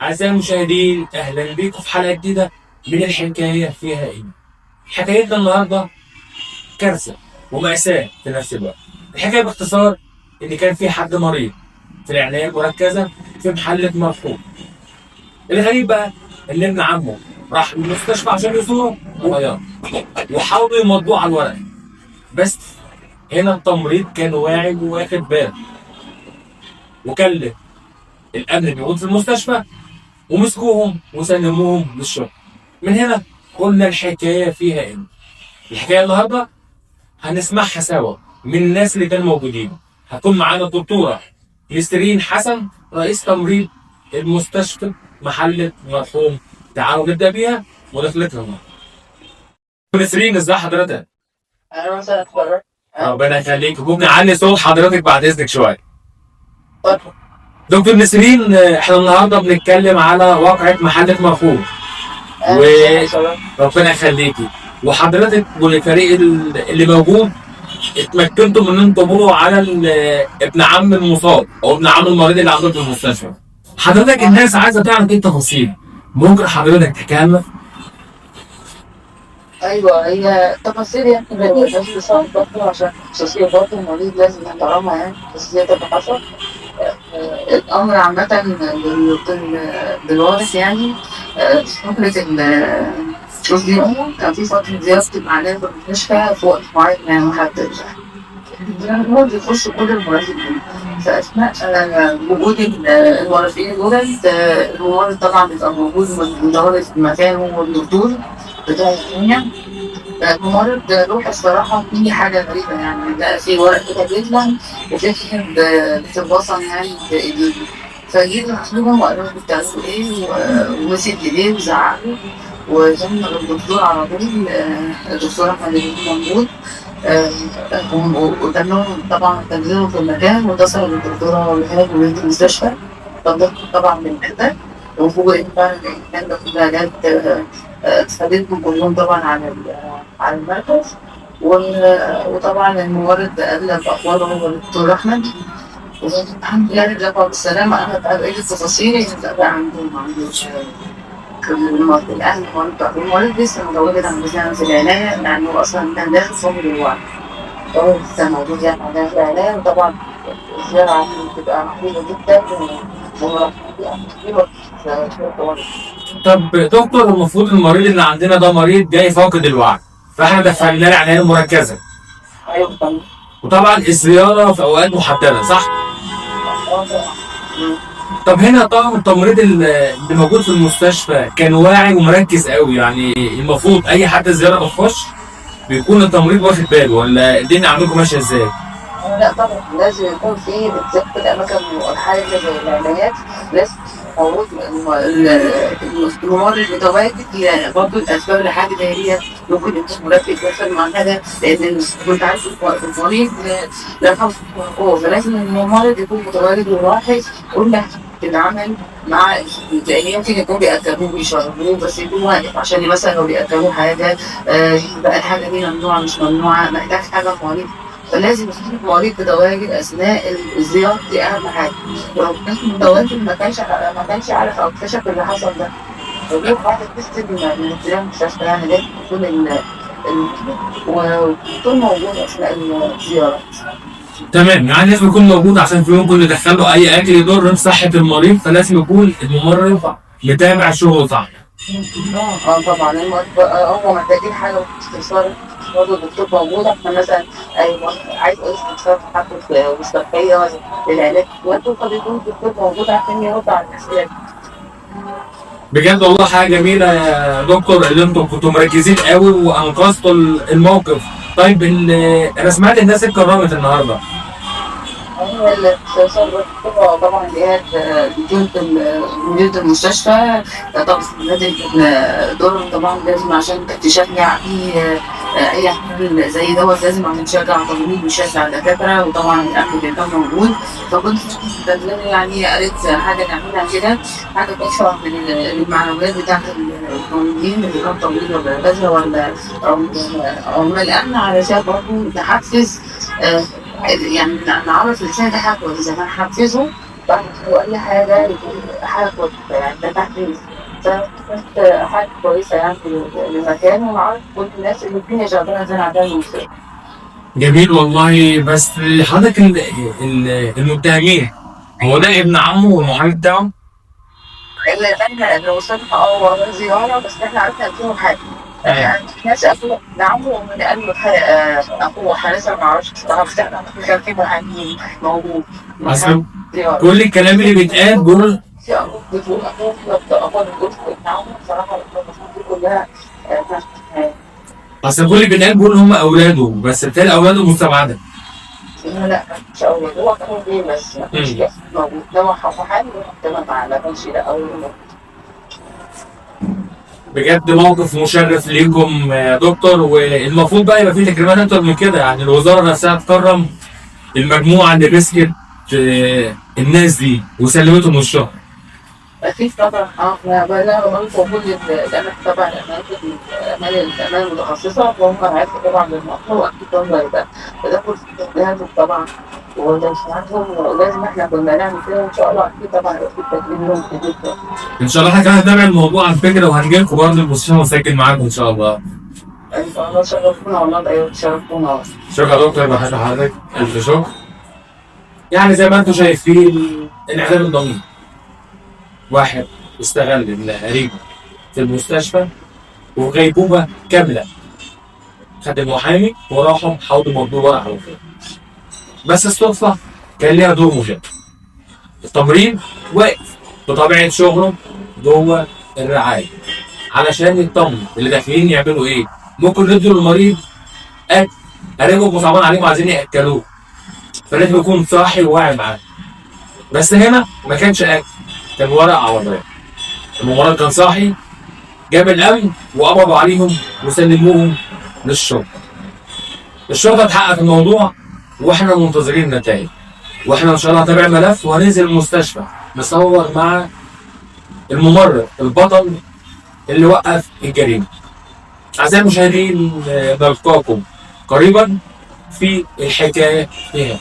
أعزائي المشاهدين، أهلا بيكم في حلقة جديدة من الحكاية فيها إيه. حكايتنا النهاردة كارثة ومأساة في نفس الوقت. الحكاية باختصار إن كان في حد مريض في العناية المركزة في محلة مرحوم. الغريب بقى إن ابن عمه راح المستشفى عشان يزوره وغيره وحاولوا يمضوه على الورق، بس هنا التمريض كان واعي وواخد باله وكلم الأمن الموجود في المستشفى ومسكوهم وسلموهم للشرطة. من هنا قلنا الحكاية فيها إيه. الحكاية النهاردة هنسمعها سوا من الناس اللي كانوا موجودين. هتكون معانا الدكتورة نسرين حسن رئيس تمريض المستشفى محلة مرحوم. تعالوا نبدأ بيها ودخلتها النهاردة. نسرين، ازي حضرتك؟ انا مثلا اتفرجت. ربنا يخليك. ممكن نعلي صوت حضرتك بعد إذنك شوية؟ اتفضل. دكتور نسرين، احنا النهارده بنتكلم على واقعة محلة مرحوم وربنا يخليكي، وحضرتك والفريق اللي موجود اتمكنتم من انتم تمروا على ابن عم المصاب او ابن عم المريض اللي عندكم في المستشفى. حضرتك الناس عايزه تعرف ايه التفاصيل، ممكن حضرتك تحكيها لنا؟ ايوه، هي تفاصيل يعني بس بصراحه برضه عشان خصوصيه برضه المريض لازم نحترمها، يعني خصوصيه اللي حصل. الامر عامه بالوارث يعني. فتره الزيارة كان في فتره زيارة الأعلام في المستشفى في وقت معين يعني محدد. هو بيخش كل المرافقين فأثناء وجود المرافقين دولت، الممرض طبعا بيبقى موجود متواجد في مكانه والدكتور بتاع الدنيا. الممرض روح الصراحة في حاجة غريبة، يعني بقى في ورق كده بيطلع وفي حاجة بتتبصم يعني بإيديه. فجيت محسوبة وقالوا له بتعملوا إيه ومسك إيديه وزعقله وزمن الدكتور على طول. الدكتور أحمد اللي موجود وكانهم طبعا تنزلوا في المكان واتصلوا بالدكتورة والحاج ولاد المستشفى. طبعا بالمحتاج وفوق فعلا الإمكان ده كلها جت. استفادتهم كلهم طبعا على المركز. وطبعا الممرض قال بأخباره هو الدكتور أحمد، والحمد لله رجع بالسلامة. أنا بقيت التفاصيل اللي بقى عندوش الأهل المريض لسه متواجد عندنا في العناية، لأنه أصلا كان داخل صوب الوعي. هو لسه موجود يعني عندنا في العناية، وطبعا الزيارة عنده بتبقى محدودة جدا طب دكتور، المفروض المريض اللي عندنا ده مريض جاي فاقد الوعي، فاحنا دخلناه العناية المركزة. أيوة طبعا. وطبعا الزيارة في أوقات محددة، صح؟ طب هنا طاقم التمريض اللي موجود في المستشفى كان واعي ومركز قوي، يعني المفروض أي حد الزيارة بتخش بيكون التمريض واخد باله، ولا الدنيا عندكم ماشية ازاي؟ لا طبعا لازم يكون في بالذات في الأماكن الحاجة زي العنايات لازم موجود الممرض متواجد. يعني برضه الأسباب لحاجة زي دي ممكن يكون مركز مثلا مع حاجة، لأن كنت عارف المريض لا خوف ولا فلازم الممرض يكون متواجد ولاحظ كل حاجة بتتعمل مع، لأن يمكن يكون بيأكلوه بيشربوه بس يكون واقف عشان مثلا لو بيأكلوه حاجة بقى الحاجة دي ممنوعة مش ممنوعة، محتاج حاجة مريض. فلازم يكون المريض متواجد اثناء الزياره، دي اهم حاجه. ولو كان متواجد ما كانش عارف او اكتشف اللي حصل ده، وجيب واحد تستلم من المستشفى يعني لازم يكون ويكون موجود اثناء الزياره. تمام، يعني لازم يكون موجود عشان في ممكن ندخله أي أكل يضر بصحة المريض، فلازم يكون الممرض متابع شغله صح. طبعا هم محتاجين حاجه استفسار برضه الدكتور موجود. احنا مثلا ايوه عايز اقول استفسار في حاجه مستشفيه للعلاج وانتم فبيكون الدكتور موجود عشان يرد على الاسئله. بجد والله حاجة جميلة يا دكتور اللي انتم كنتوا مركزين قوي وأنقذتوا الموقف. طيب أنا سمعت الناس اتكرمت النهارده. هو الاستفسار طبعا جهات مديرة المستشفى طبعا لازم دورهم طبعا لازم عشان اكتشاف يعني اي حمل زي دوت لازم عشان نشجع التمريض ونشجع الدكاتره، وطبعا الامن بيكون موجود. فكنت يعني قالت حاجه نعملها كده، حاجه تشرح من المعلومات بتاعت الممرضين اللي كانوا تمريض ولا كذا ولا او من الامن علشان برضه تحفز يعني نعرف ازاي ده حاجه كويسه، نحفزه بعد أي حاجة يكون حاجة كويسة يعني ده تحديث. فكانت حاجة كويسة يعني للمكان، وعارف كل الناس اللي الدنيا شغالة زي عندها الموسيقى. جميل والله. بس حضرتك المتهمين، هو ده ابن عمه والمحامي بتاعه؟ اللي وصلنا ورا زيارة، بس احنا عرفنا إن فيهم حاجة. يعني في ناس قالوا نعم، ومن قال أخوه حارسة معرفش بصراحة، بس احنا كان في محامين موجود. اصل زيارة. كل الكلام اللي بيتقال بيقول في أخوه بتقول أخوه أخوه بتقول نعم بصراحة التفاصيل دي كلها اصل كل اللي بيتقال بيقول هم اولاده، بس بالتالي اولاده مستبعده. لا مش أول، هو كان بيه بس ما كانش موجود. ده محامي ومحتمل معاه، ما كانش ده أول مرة. بجد موقف مشرف ليكم يا دكتور، والمفروض بقى يبقى في تكريمات اكتر من كده. يعني الوزاره نفسها تكرم المجموعه اللي مسكت الناس دي وسلمتهم الشهر. أكيد طبعا. احنا بقى بنقول كل الأماكن طبعا، الأمان المتخصصة، وهم عارفين طبعا الموضوع، وأكيد هم هيبقى بتاخد جهازهم طبعا، وده مش عندهم. لازم احنا كنا نعمل كده، وإن شاء الله أكيد طبعا هيبقى في تكريم لهم كتير. ان شاء الله احنا كمان هنتابع الموضوع على فكره، وهنجي لكم برضه المستشفى ونسجل معاكم ان شاء الله. إن شاء الله شرفونا والله. أيوه شرفونا. شكرا يا دكتور، بحب حضرتك الف شكر. يعني زي ما انتم شايفين انعدام الضمير، واحد استغل ان قريبه في المستشفى وفي غيبوبه كامله، خد المحامي وراحوا حاولوا يمضوا ورق على طول. بس الصدفه كان ليها دور مشابه. التمريض واقف بطبيعه شغله جوه الرعايه علشان يطمن اللي داخلين يعملوا ايه. ممكن يدوا للمريض اكل، قريبهم صعبان عليهم عايزين ياكلوه، فلازم يكون صاحي وواعي معاه. بس هنا ما كانش اكل، كان ورق عوضات. الممرض كان صاحي، جاب الامن وقبضوا عليهم وسلموهم للشرطه. الشرطه اتحقق في الموضوع، واحنا منتظرين النتائج. واحنا ان شاء الله هنتابع الملف وهننزل المستشفى نصور مع الممرض البطل اللي وقف الجريمه. اعزائي المشاهدين، نلقاكم قريبا في الحكايه فيها.